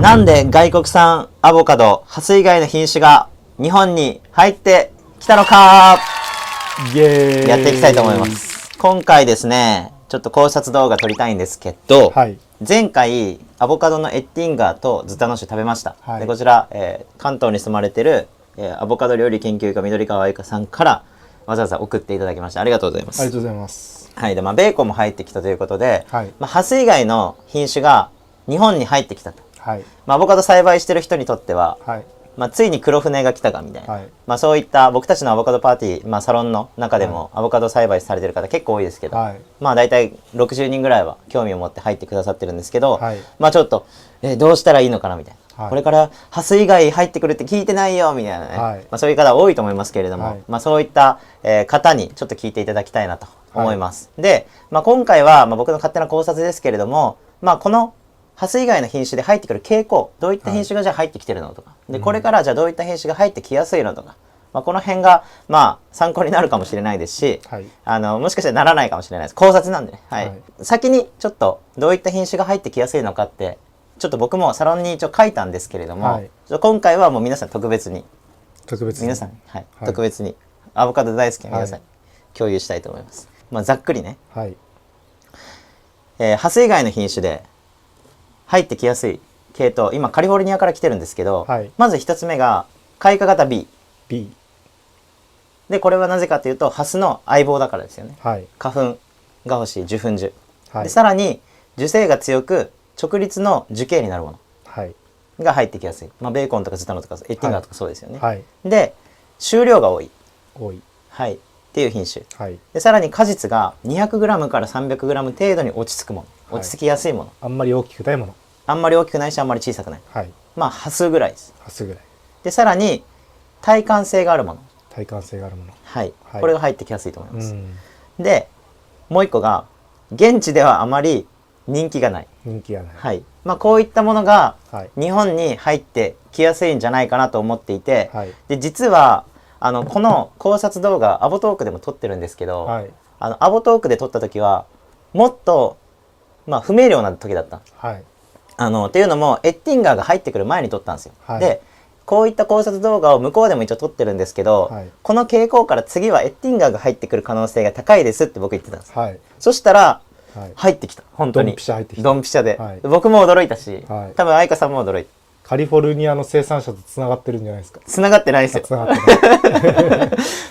なんで外国産アボカド、ハス以外の品種が日本に入ってきたのかイエーイやっていきたいと思います。今回ですね、ちょっと考察動画撮りたいんですけど、はい、前回アボカドのエッティンガーとズタノシュ食べました。はい、でこちら、関東に住まれてる、アボカド料理研究家緑川愛香さんからわざわざ送っていただきました。ありがとうございます。ありがとうございます。はい、でベーコンも入ってきたということで、はい、ハス以外の品種が日本に入ってきたと。はい、アボカド栽培してる人にとっては、はい、ついに黒船が来たかみたいな、はい、そういった僕たちのアボカドパーティー、サロンの中でもアボカド栽培されてる方結構多いですけど、はい、大体60人ぐらいは興味を持って入ってくださってるんですけど、はい、ちょっと、どうしたらいいのかなみたいな、はい、これからハス以外入ってくるって聞いてないよみたいなね、はい、そういう方多いと思いますけれども、はい、そういった、方にちょっと聞いていただきたいなと思います。はい、で、今回は、僕の勝手な考察ですけれども、このハス以外の品種で入ってくる傾向、どういった品種がじゃあ入ってきてるのとか、でこれからじゃあどういった品種が入ってきやすいのとか、この辺が参考になるかもしれないですし、はい、もしかしたらならないかもしれないです。考察なんでね、はい、はい、先にちょっとどういった品種が入ってきやすいのかってちょっと僕もサロンに一応書いたんですけれども、はい、今回はもう皆さん特別に皆さん、はいはい、特別にアボカド大好きな皆さんに共有したいと思います。ざっくりね、はい、ハス以外の品種で入ってきやすい系統、今カリフォルニアから来てるんですけど、はい、まず1つ目が開花型 B。でこれはなぜかというとハスの相棒だからですよね。はい、花粉が欲しい受粉樹、はい、でさらに樹勢が強く直立の樹形になるもの、はい、が入ってきやすい、ベーコンとかズタノとかエッティンガーとかそうですよね。はい、で収量が多い、はい、っていう品種、はい、でさらに果実が 200g から 300g 程度に落ち着くもの、落ち着きやすいもの、あんまり大きくないもの、あんまり大きくないしあんまり小さくない、はい、ハスぐらいです。ハスぐらいでさらに耐寒性があるもの、耐寒性があるもの、はい、はい、これが入ってきやすいと思います。でもう一個が現地ではあまり人気がない、はい、こういったものが日本に入ってきやすいんじゃないかなと思っていて、はい、で実はこの考察動画アボトークでも撮ってるんですけど、はい、アボトークで撮った時はもっと、不明瞭な時だった、はい、っていうのもエッティンガーが入ってくる前に撮ったんですよ。はい、でこういった考察動画を向こうでも一応撮ってるんですけど、はい、この傾向から次はエッティンガーが入ってくる可能性が高いですって僕言ってたんです。はい、そしたら、はい、入ってきた、本当にドンピシャ入ってきた、ドンピシャで、はい、僕も驚いたし、はい、多分愛花さんも驚いた。カリフォルニアの生産者とつながってるんじゃないですか。つながってないですよ。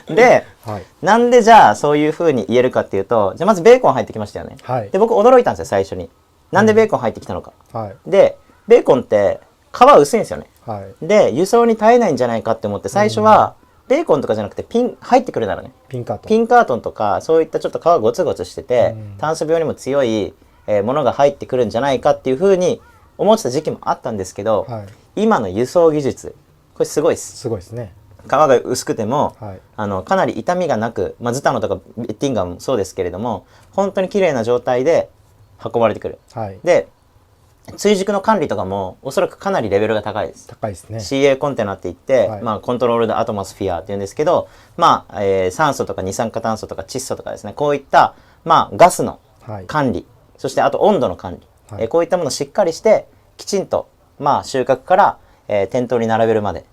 で、はい、なんでじゃあそういうふうに言えるかっていうと、じゃあまずベーコン入ってきましたよね。はい、で僕驚いたんですよ最初に。なんでベーコン入ってきたのか。はい、でベーコンって皮薄いんですよね。はい、で輸送に耐えないんじゃないかって思って最初はベーコンとかじゃなくて入ってくるならね、ピンカートンとかそういったちょっと皮がゴツゴツしてて炭素病にも強いものが入ってくるんじゃないかっていうふうに思ってた時期もあったんですけど、はい、今の輸送技術これすごいです。すごいですね。皮が薄くても、はい、かなり傷みがなく、ズタノとかエッティンガーもそうですけれども本当に綺麗な状態で運ばれてくる。はい、で追熟の管理とかもおそらくかなりレベルが高いです。高いですね。CA コンテナって言って、はい、コントロールドアトモスフィアって言うんですけど、酸素とか二酸化炭素とか窒素とかですね、こういった、ガスの管理、はい、そしてあと温度の管理、はい、こういったものをしっかりしてきちんと、収穫から、店頭に並べるまで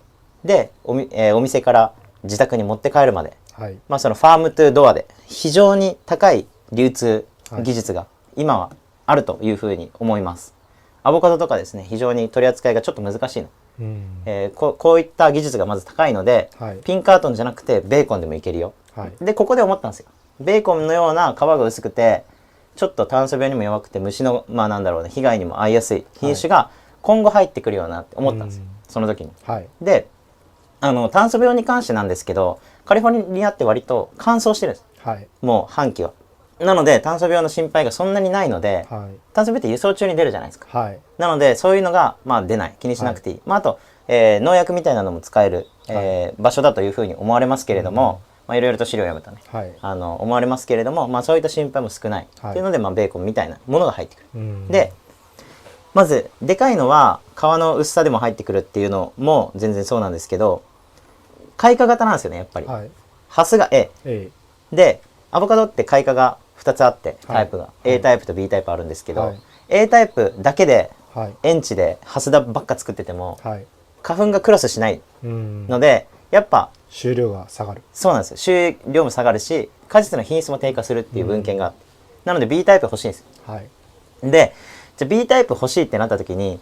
でお店から自宅に持って帰るまで、はい、そのファームトゥードアで非常に高い流通技術が今はあるというふうに思います。アボカドとかですね、非常に取り扱いがちょっと難しいの、こういった技術がまず高いので、はい、ピンカートンじゃなくてベーコンでもいけるよ、はい、でここで思ったんですよ。ベーコンのような皮が薄くてちょっと炭素病にも弱くて虫の被害にも遭いやすい品種が今後入ってくるよなって思ったんですよ、その時に、はい、で炭素病に関してなんですけどカリフォルニアって割と乾燥してるんです、はい、もう半期は。なので炭素病の心配がそんなにないので、はい、炭素病って輸送中に出るじゃないですか、はい、なのでそういうのが出ない、気にしなくていい、はい、あと、農薬みたいなのも使える、場所だというふうに思われますけれども、いろいろと資料を読むとね、はい、思われますけれども、そういった心配も少ない、はい、というので、ベーコンみたいなものが入ってくる。でまずでかいのは皮の薄さでも入ってくるっていうのも全然そうなんですけど、開花型なんですよねやっぱり、はい、ハスが A でアボカドって開花が2つあってタイプが、はい、A タイプと B タイプあるんですけど、はい、A タイプだけで園地でハス田ばっか作ってても、はい、花粉がクロスしないので、やっぱ収量が下がる。そうなんですよ。収量も下がるし、果実の品質も低下するっていう文献があって、なので B タイプ欲しいんですよ。はい、で、じゃあ B タイプ欲しいってなった時に、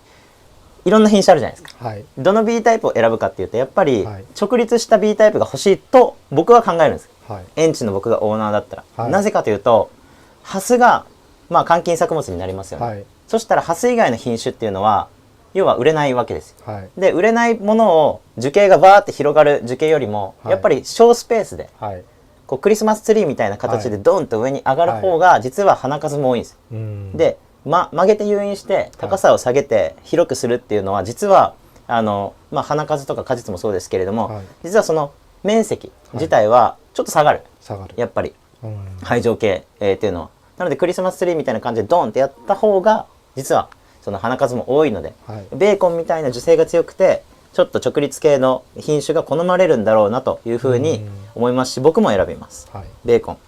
いろんな品種あるじゃないですか。はい、どの B タイプを選ぶかっていうと、やっぱり直立した B タイプが欲しいと僕は考えるんです。はい、園地の僕がオーナーだったら。はい、なぜかというと、ハスが、まあ、換金作物になりますよね。はい、そしたらハス以外の品種っていうのは、要は売れないわけですよ。はい、で、売れないものを樹形がバーって広がる樹形よりも、やっぱり小スペースで、はい、こうクリスマスツリーみたいな形でドーンと上に上がる方が、実は花数も多いんですよ。で、曲げて誘引して高さを下げて広くするっていうのは、実は花数とか果実もそうですけれども、はい、実はその面積自体はちょっと下がる、やっぱり排状系、っていうのは。なのでクリスマスツリーみたいな感じでドーンってやった方が実はその花数も多いので、はい、ベーコンみたいな樹勢が強くてちょっと直立系の品種が好まれるんだろうなというふうに思いますし、僕も選びます、はい、ベーコン。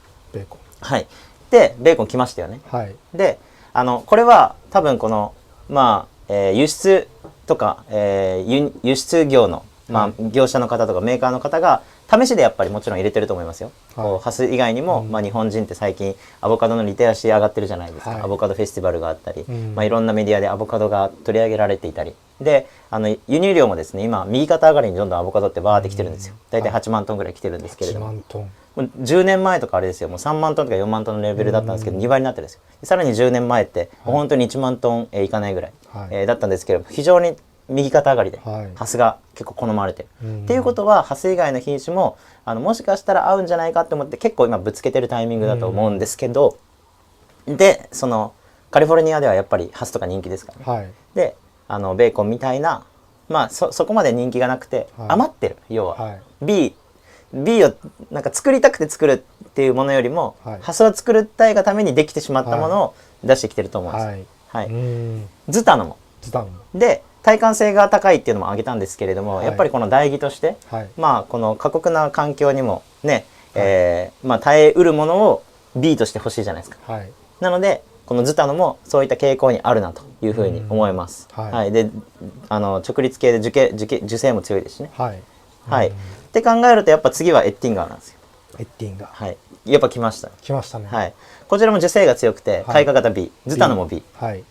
はい。でベーコン来ましたよね。はい、でこれは多分この輸出とか、輸出業の、業者の方とかメーカーの方が試しでやっぱりもちろん入れてると思いますよ。はい、ハス以外にも、日本人って最近アボカドのリテラシー上がってるじゃないですか。はい、アボカドフェスティバルがあったり、いろんなメディアでアボカドが取り上げられていたりで、輸入量もですね、今右肩上がりにどんどんアボカドってバーってきてるんですよ。大体8万トンぐらい来てるんですけれども、10年前とかあれですよ、もう3万トンとか4万トンのレベルだったんですけど、2倍になってるんですよ。さらに10年前って本当に1万トンいかないぐらいだったんですけど、非常に右肩上がりで、ハスが結構好まれてる。っていうことは、ハス以外の品種ももしかしたら合うんじゃないかって思って結構今ぶつけてるタイミングだと思うんですけど、でそのカリフォルニアではやっぱりハスとか人気ですからね。はい、でベーコンみたいな、そこまで人気がなくて、余ってる、要は、B をなんか作りたくて作るっていうものよりも、ハスを作りたいがためにできてしまったものを出してきてると思うんです。はい、ズタノもで耐寒性が高いっていうのも挙げたんですけれども、やっぱりこの代木として、この過酷な環境にもね、耐えうるものを B として欲しいじゃないですか。なのでこのズタノもそういった傾向にあるなというふうに思います。で直立系で樹勢も強いですしね。って考えるとやっぱ次はエッティンガーなんですよ。エッティンガー。はい。やっぱ来ましたね。来ましたね。はい。こちらも樹勢が強くて開花型 B、ズタノも B。はい。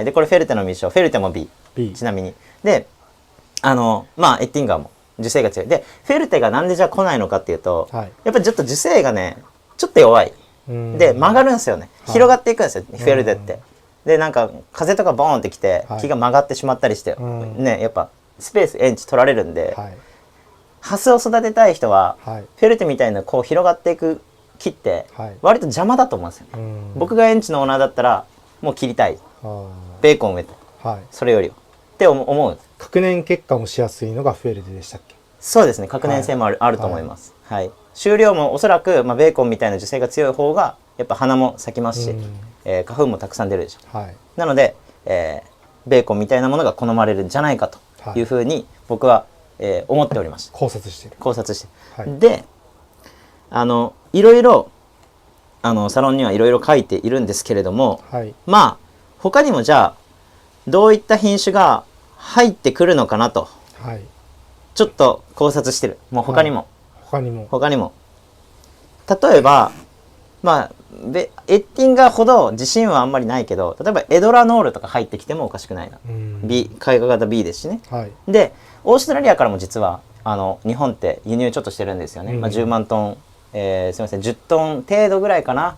でこれフェルテの密書、フェルテも B。ちなみに。で、エッティンガーも樹勢が強い。で、フェルテがなんでじゃあ来ないのかっていうと、やっぱりちょっと樹勢がね、ちょっと弱い。で、曲がるんですよね。広がっていくんですよ、フェルテって。で、なんか風とかボーンってきて、木が曲がってしまったりして、ね、やっぱスペース、園地取られるんで、ハスを育てたい人は、フェルテみたいなこう広がっていく木って、割と邪魔だと思うんですよね。僕が園地のオーナーだったら、もう切りたい。ベーコン植えて。それよりは。って思うんです。隔年結果もしやすいのがフェルテでしたっけ？そうですね。隔年性もあると思います。はい。収量もおそらく、ベーコンみたいな樹勢が強い方がやっぱ花も咲きますし、花粉もたくさん出るでしょう。なので、ベーコンみたいなものが好まれるんじゃないかというふうに僕は、思っておりました。考察してる。で、いろいろサロンにはいろいろ書いているんですけれども、他にもじゃあどういった品種が入ってくるのかなと、ちょっと考察してる。もう他にも。例えば、エッティンガーほど自信はあんまりないけど、例えばエドラノールとか入ってきてもおかしくないな。開花型 B ですしね。で、オーストラリアからも実は日本って輸入ちょっとしてるんですよね。10万トン、すみません、10トン程度ぐらいかな。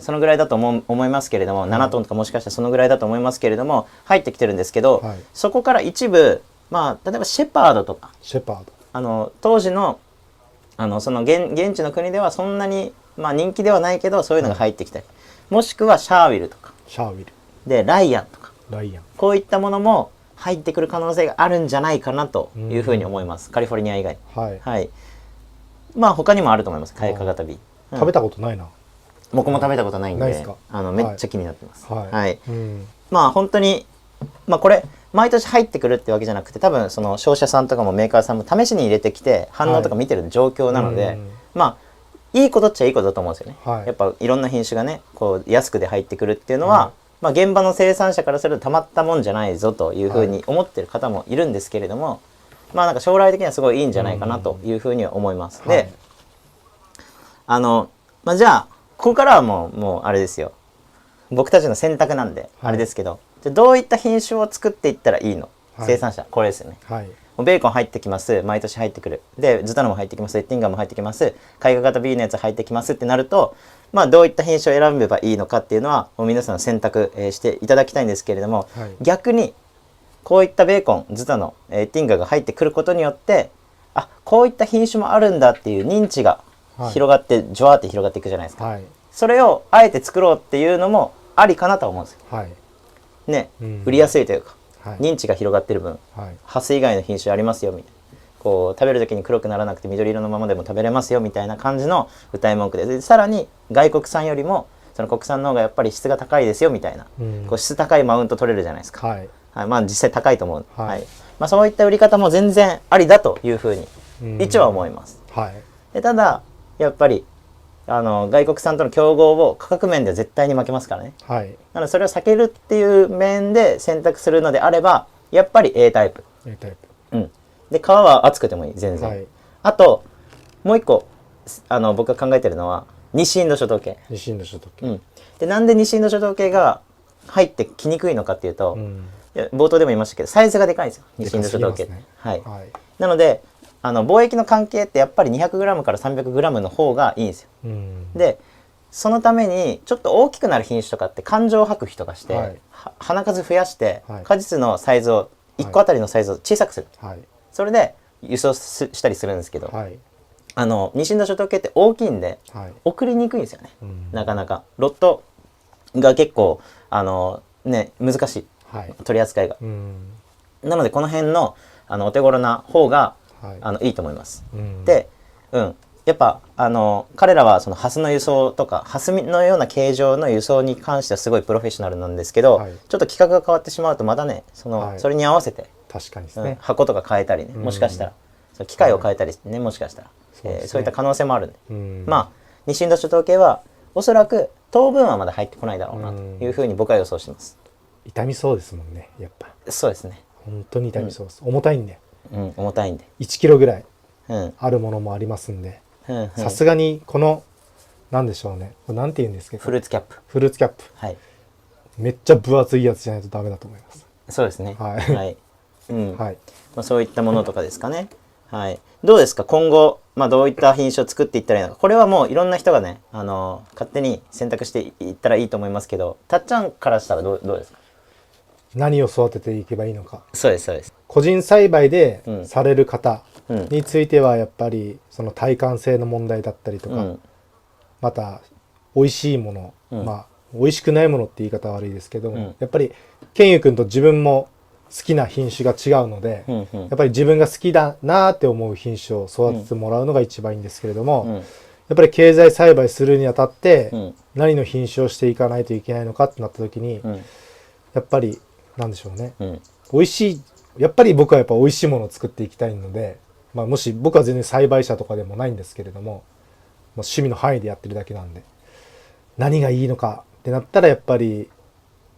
そのぐらいだと思いますけれども、7トンとかもしかしたらそのぐらいだと思いますけれども、入ってきてるんですけど、そこから一部、例えばシェパードとか、当時のその現地の国ではそんなに、人気ではないけどそういうのが入ってきたり、もしくはシャーウィルとかでライアンとか、こういったものも入ってくる可能性があるんじゃないかなというふうに思います。カリフォルニア以外に。他にもあると思います。開花型 B。食べたことないな。僕も食べたことないんで、めっちゃ気になってます。本当にこれ毎年入ってくるってわけじゃなくて、多分その商社さんとかもメーカーさんも試しに入れてきて反応とか見てる状況なので、いいことっちゃいいことだと思うんですよね。やっぱいろんな品種がね、こう安くで入ってくるっていうのは、まあ、現場の生産者からするとたまったもんじゃないぞというふうに思ってる方もいるんですけれども、まあなんか将来的にはすごいいいんじゃないかなというふうには思います。で、まあ、じゃあここからはもうあれですよ、僕たちの選択なんであれですけど、じゃあどういった品種を作っていったらいいの、生産者これですよね。ベーコン入ってきます、毎年入ってくる、でズタノも入ってきます、エッティンガーも入ってきます、開花型 B のやつ入ってきますってなると、まあどういった品種を選べばいいのかっていうのはもう皆さん選択、していただきたいんですけれども、逆にこういったベーコン、ズタノ、エッティンガーが入ってくることによって、あ、こういった品種もあるんだっていう認知が広がって、ジョワーって広がっていくじゃないですか。それをあえて作ろうっていうのもありかなと思うんですよ。ね、売りやすいというか、認知が広がってる分、ハス以外の品種ありますよみたいな、こう食べる時に黒くならなくて緑色のままでも食べれますよみたいな感じの歌い文句で、さらに外国産よりもその国産の方がやっぱり質が高いですよみたいな、こう質高いマウント取れるじゃないですか。まあ実際高いと思う。まあそういった売り方も全然ありだというふうに一応は思います。でただやっぱり外国産との競合を価格面では絶対に負けますからね。なのでそれを避けるっていう面で選択するのであればやっぱり A タイプ。で皮は厚くてもいい全然。あともう一個僕が考えてるのは西インド諸島系。でなんで西インド諸島系が入ってきにくいのかっていうと、冒頭でも言いましたけどサイズがでかいんですよ、西インド諸島系って。なので貿易の関係ってやっぱり 200g から 300g の方がいいんですよ。でそのためにちょっと大きくなる品種とかって環状白皮とかして、花数増やして、果実のサイズを1個あたりのサイズを小さくする、それで輸送したりするんですけど、西インド諸島系って大きいんで、送りにくいんですよね、なかなかロットが結構難しい、取り扱いが。なのでこの辺のお手頃な方がいいと思います。で、やっぱ彼らはそのハスの輸送とかハスのような形状の輸送に関してはすごいプロフェッショナルなんですけど、ちょっと規格が変わってしまうとまたねそれに合わせて箱とか変えたりね、もしかしたら機械を変えたりね、もしかしたらそういった可能性もあるんで、まあ西インド諸島系はおそらく当分はまだ入ってこないだろうなというふうに僕は予想してます。傷みそうですもんね、やっぱ。そうですね、本当に傷みそうです。重たいんで、重たいんで1キロぐらいあるものもありますんで、さすがにこのなんでしょうね、なんて言うんですけど、フルーツキャップ、めっちゃ分厚いやつじゃないとダメだと思います。そうですね。そういったものとかですかね。どうですか今後、どういった品種を作っていったらいいのか、これはもういろんな人がね勝手に選択していったらいいと思いますけど、たっちゃんからしたらどうですか。何を育てていけばいいのか。そうですそうです。個人栽培でされる方についてはやっぱりその耐寒性の問題だったりとか、また美味しいもの、美味しくないものって言い方は悪いですけども、やっぱりケンユ君と自分も好きな品種が違うので、やっぱり自分が好きだなって思う品種を育ててもらうのが一番いいんですけれども、やっぱり経済栽培するにあたって何の品種をしていかないといけないのかってなった時に、やっぱりなんでしょうね、美味しい、やっぱり僕はやっぱ美味しいものを作っていきたいので、もし僕は全然栽培者とかでもないんですけれども、趣味の範囲でやってるだけなんで、何がいいのかってなったらやっぱり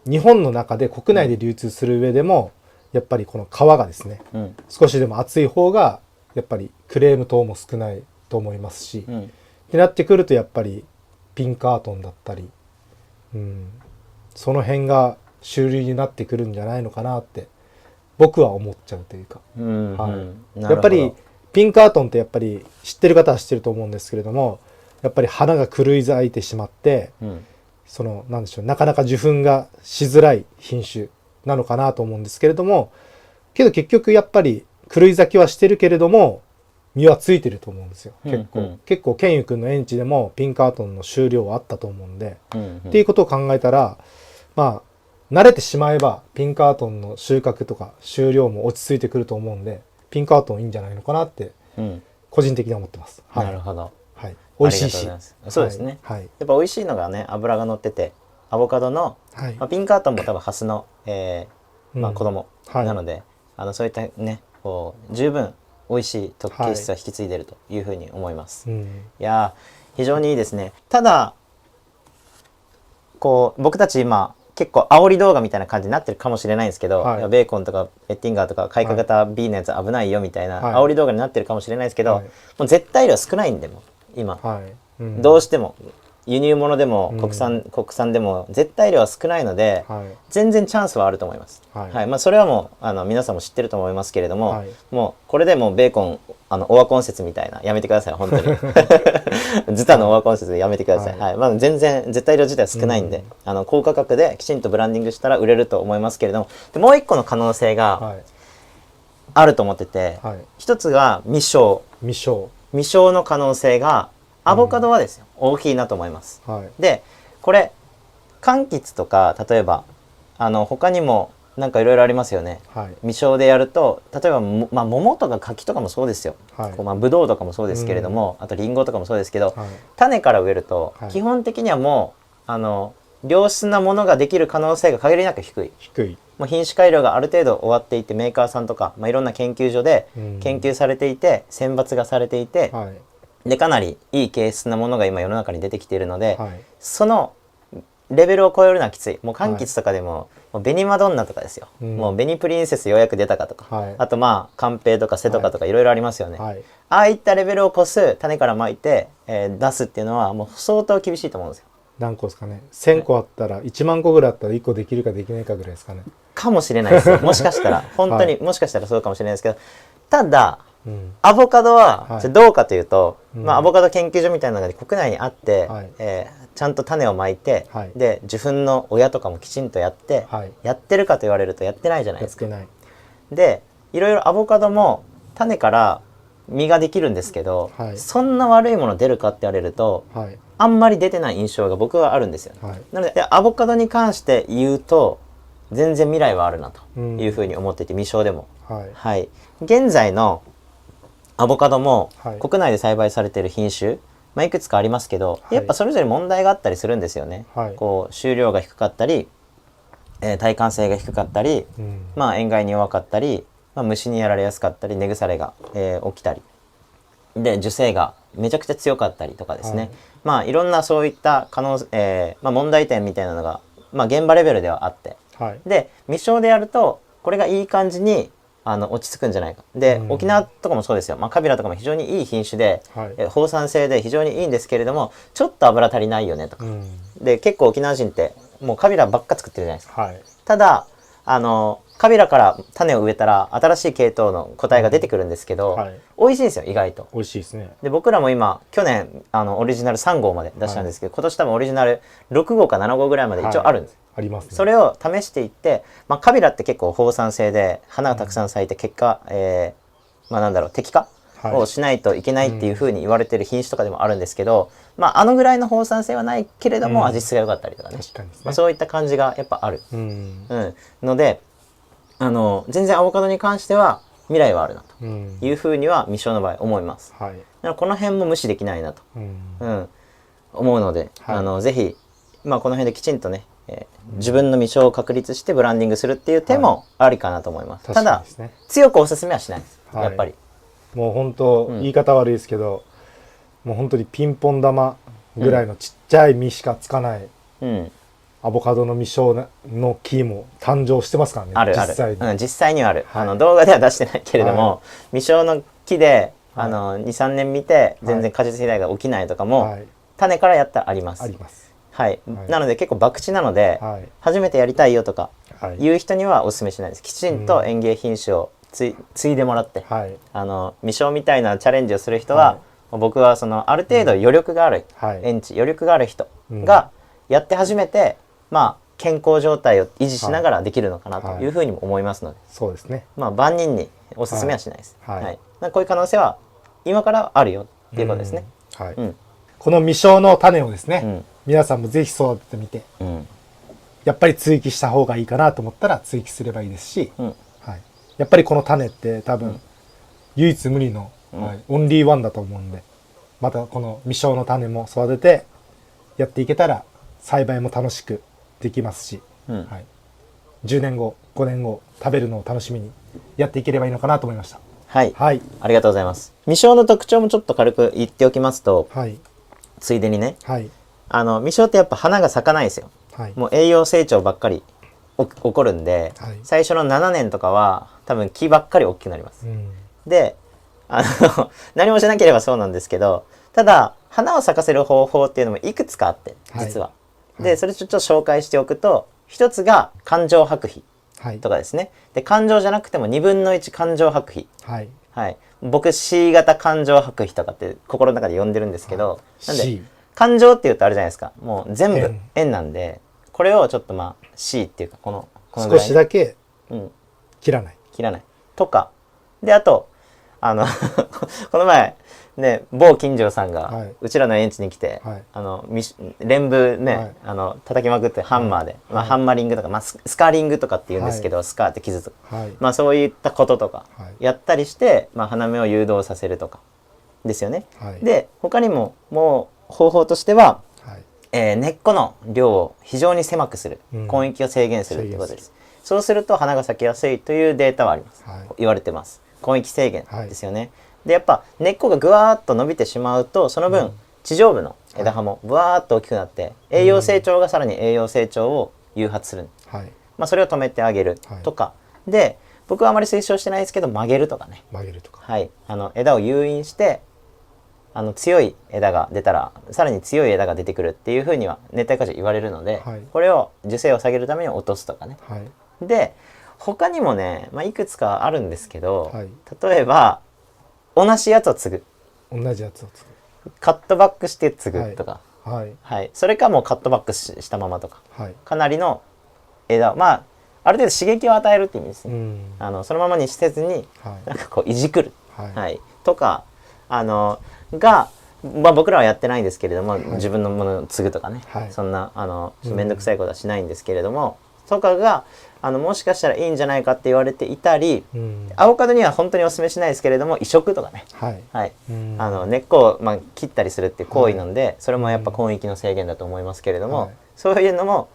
日本の中で国内で流通する上でもやっぱりこの皮がですね、少しでも厚い方がやっぱりクレーム等も少ないと思いますし、ってなってくるとやっぱりピンカートンだったり、その辺が主流になってくるんじゃないのかなって僕は思っちゃうというか、やっぱりピンカートンってやっぱり知ってる方は知ってると思うんですけれども、やっぱり花が狂い咲いてしまって、そのなんでしょう、なかなか受粉がしづらい品種なのかなと思うんですけれども、けど結局やっぱり狂い咲きはしてるけれども実はついてると思うんですよ。結構ケンユ君の園地でもピンカートンの収量はあったと思うんで、っていうことを考えたら慣れてしまえばピンカートンの収穫とか収量も落ち着いてくると思うんで、ピンカートンいいんじゃないのかなって個人的には思ってます。なるほど。美味しいし、そうですね。やっぱ美味しいのがね、脂が乗ってて、アボカドのピンカートンも多分ハスの子供なので、そういったね十分美味しい特性質は引き継いでるというふうに思います。いや非常にいいですね。ただ僕たち今結構煽り動画みたいな感じになってるかもしれないんですけど、はい、ベーコンとかエッティンガーとか開花型 B のやつ危ないよみたいな煽り動画になってるかもしれないですけど、はい、もう絶対量少ないんでも今、はい、どうしても輸入物でも国産でも絶対量は少ないので、はい、全然チャンスはあると思います。はいはい、まあ、それはもう皆さんも知ってると思いますけれども、はい、もうこれでもうベーコンオワコン説みたいなやめてください本当にズタのオワコン説でやめてください。はい、はい、まあ、全然絶対量自体は少ないんで、高価格できちんとブランディングしたら売れると思いますけれども、でもう一個の可能性があると思ってて、はい、一つが未生の可能性がアボカドはですよ、大きいなと思います。はい、でこれ柑橘とか例えば他にもなんかいろいろありますよね。はい、未生でやると例えばまあ、桃とか柿とかもそうですよ。はい、まあ、ブドウとかもそうですけれども、あとリンゴとかもそうですけど、はい、種から植えると、はい、基本的にはもう良質なものができる可能性が限りなく低い。もう品種改良がある程度終わっていて、メーカーさんとか、まあ、いろんな研究所で研究されていて、選抜がされていて、はい、でかなりいい形質なものが今世の中に出てきているので、はい、そのレベルを超えるのはきつい。もう柑橘とかでも、もう紅マドンナとかですよ、もう紅プリンセスようやく出たかとか、はい、あとまあカンペイとかセとかとかいろいろありますよね。はい、ああいったレベルを超す種からまいて、出すっていうのはもう相当厳しいと思うんですよ。何個ですかね。1000個あったら、1万個ぐらいあったら1個できるかできないかぐらいですかね。かもしれないですよ。もしかしたら本当に、はい、もしかしたらそうかもしれないですけど、ただ、アボカドはどうかというと、まあ、アボカド研究所みたいなのが国内にあって、はい、ちゃんと種をまいて、はい、で受粉の親とかもきちんとやって、はい、やってるかと言われるとやってないじゃないですか。でいろいろアボカドも種から実ができるんですけど、はい、そんな悪いもの出るかって言われると、はい、あんまり出てない印象が僕はあるんですよね。はい、なのでアボカドに関して言うと全然未来はあるなというふうに思っていて、未生でも、はいはい、現在のアボカドも国内で栽培されている品種、まあ、いくつかありますけど、はい、やっぱそれぞれ問題があったりするんですよね。はい、こう収量が低かったり、耐寒性が低かったり、まあ、塩害に弱かったり、まあ、虫にやられやすかったり、根腐れが、起きたりで受精がめちゃくちゃ強かったりとかですね、はい、まあいろんなそういったまあ、問題点みたいなのが、まあ、現場レベルではあって、はい、で未生でやるとこれがいい感じに落ち着くんじゃないか。で、沖縄とかもそうですよ。まあ、カビラとかも非常にいい品種で、はい、放散性で非常にいいんですけれども、ちょっと油足りないよねとか。で、結構沖縄人ってもうカビラばっか作ってるじゃないですか。はい、ただカビラから種を植えたら新しい系統の個体が出てくるんですけど、はい、美味しいんですよ、意外と。美味しいですね。で、僕らも今去年オリジナル3号まで出したんですけど、はい、今年多分オリジナル6号か7号ぐらいまで一応あるんです。はい、ありますね。それを試していって、まあ、カビラって結構放散性で花がたくさん咲いて結果、まあなんだろう、摘果をしないといけないっていうふうに言われてる品種とかでもあるんですけど、まあ、ぐらいの放散性はないけれども味質が良かったりとかね、まあ、そういった感じがやっぱある、ので全然アボカドに関しては未来はあるなというふうには未生の場合思います。はい、だからこの辺も無視できないなと、思うので、はい、ぜひ、まあ、この辺できちんとね、自分の未生を確立してブランディングするっていう手もありかなと思います。はい、ただ、ね、強くおすすめはしないです、はい、やっぱり。もう本当、言い方悪いですけど、もう本当にピンポン玉ぐらいのちっちゃい実しかつかない、アボカドの未生の木も誕生してますからね。あるある、実際にはある、はい、動画では出してないけれども、はい、未生の木で2、3年見て全然果実肥大が起きないとかも、はい、種からやったらあります。あります。はい、なので結構博打なので、初めてやりたいよとかいう人にはお勧めしないです。きちんと園芸品種を継いでもらって、未生みたいなチャレンジをする人は、僕はある程度余力がある、余力がある人がやって初めて、まあ健康状態を維持しながらできるのかなというふうにも思いますので、そうですね。まあ万人にお勧めはしないです。はい。こういう可能性は今からあるよっていうことですね。はい。この未生の種をですね、皆さんもぜひ育ててみて、やっぱり追記した方がいいかなと思ったら追記すればいいですし、やっぱりこの種って多分唯一無二のオンリーワンだと思うんで、またこの未生の種も育ててやっていけたら栽培も楽しくできますし、10年後5年後食べるのを楽しみにやっていければいいのかなと思いました。はい、ありがとうございます。未生の特徴もちょっと軽く言っておきますと、ついでにね、未生ってやっぱ花が咲かないですよ。はい、もう栄養成長ばっかり起こるんで、はい、最初の7年とかは多分木ばっかり大きくなります。で何もしなければそうなんですけど、ただ花を咲かせる方法っていうのもいくつかあって実は、でそれちょっと紹介しておくと、一つが環状白皮とかですね。で環状じゃなくても1/2環状白皮、はいはい、僕 C 型環状白皮とかって心の中で呼んでるんですけど、なんで環状っていうとあれじゃないですか、もう全部円なんで、これをちょっとまあ C っていうかこのぐらい、少しだけ切らない、切らないとかで、あとこの前ね、某金城さんがうちらの園地に来て、連部ね、叩きまくってハンマーで、ハンマリングとか、スカーリングとかって言うんですけど、スカーって傷とか、そういったこととかやったりして、花芽を誘導させるとかですよね。で他にももう方法としては、根っこの量を非常に狭くする、根域を制限するということです。そうすると花が咲きやすいというデータはあります。言われてます。根域制限ですよね。でやっぱ根っこがぐわーっと伸びてしまうと、その分地上部の枝葉もぶわーっと大きくなって、栄養成長がさらに栄養成長を誘発する、それを止めてあげるとか、で僕はあまり推奨してないですけど、曲げるとかね、はい、枝を誘引して強い枝が出たらさらに強い枝が出てくるっていうふうには熱帯果樹言われるので、これを樹勢を下げるために落とすとかね。で他にもね、いくつかあるんですけど、例えば同じやつを継ぐ、カットバックして継ぐとか、それかもうカットバックしたままとか、かなりの枝をある程度刺激を与えるって意味ですね。そのままにせずに、なんかこういじくる、とかが、僕らはやってないんですけれども、自分のものを継ぐとかね、そんな面倒くさいことはしないんですけれども、とかがもしかしたらいいんじゃないかって言われていたり、アボカドには本当にお勧めしないですけれども、移植とかね、根っこを切ったりするっていう行為なので、それもやっぱ根域の制限だと思いますけれども、そういうのも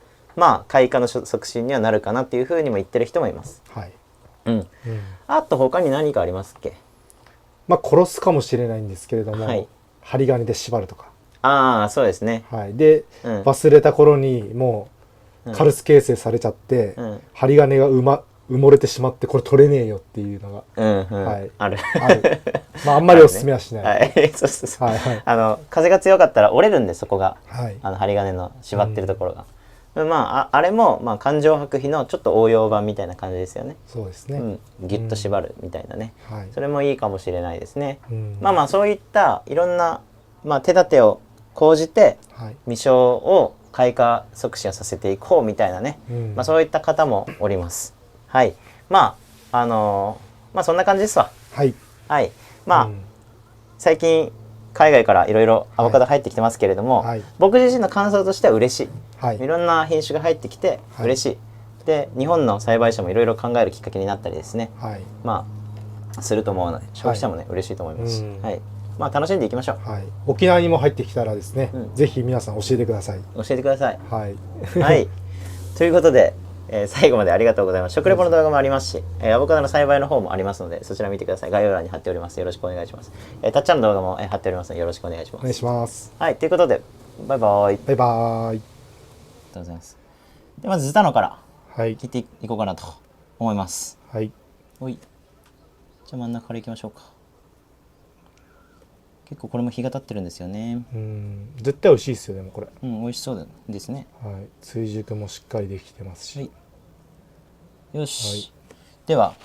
開花の促進にはなるかなっていうふうにも言ってる人もいます。あと他に何かありますっけ？殺すかもしれないんですけれども、針金で縛るとか。ああ、そうですね。で、忘れた頃にもうカルス形成されちゃって、針金が埋もれてしまって、これ取れねえよっていうのがある。あんまりおすすめはしない。風が強かったら折れるんで、そこが針金の縛ってるところが。あれも環状白皮のちょっと応用版みたいな感じですよね。そうですね。ギュッと縛るみたいなね。それもいいかもしれないですね。そういったいろんな手立てを講じて実生を開花促進をさせていこうみたいなね、そういった方もおります。はい。そんな感じですわ。最近海外からいろいろアボカド入ってきてますけれども、僕自身の感想としては嬉しい。いろんな品種が入ってきて嬉しい。で、日本の栽培者もいろいろ考えるきっかけになったりですね。すると思うので、消費者もね嬉しいと思いますし、楽しんでいきましょう。沖縄にも入ってきたらですね、ぜひ皆さん教えてください。教えてください。はい。ということで、最後までありがとうございます。食レポの動画もありますし、アボカドの栽培の方もありますので、そちら見てください。概要欄に貼っております。よろしくお願いします。たっちゃんの動画も貼っておりますので、よろしくお願いします。お願いします。はい。ということで、バイバイ。バイバイ。ありがとうございます。でまずズタノから切っていこうかなと思います。はい。じゃあ真ん中からいきましょうか。結構これも日が経ってるんですよね。絶対美味しいですよね、これ。美味しそうですね。追熟もしっかりできてますし。よし。では。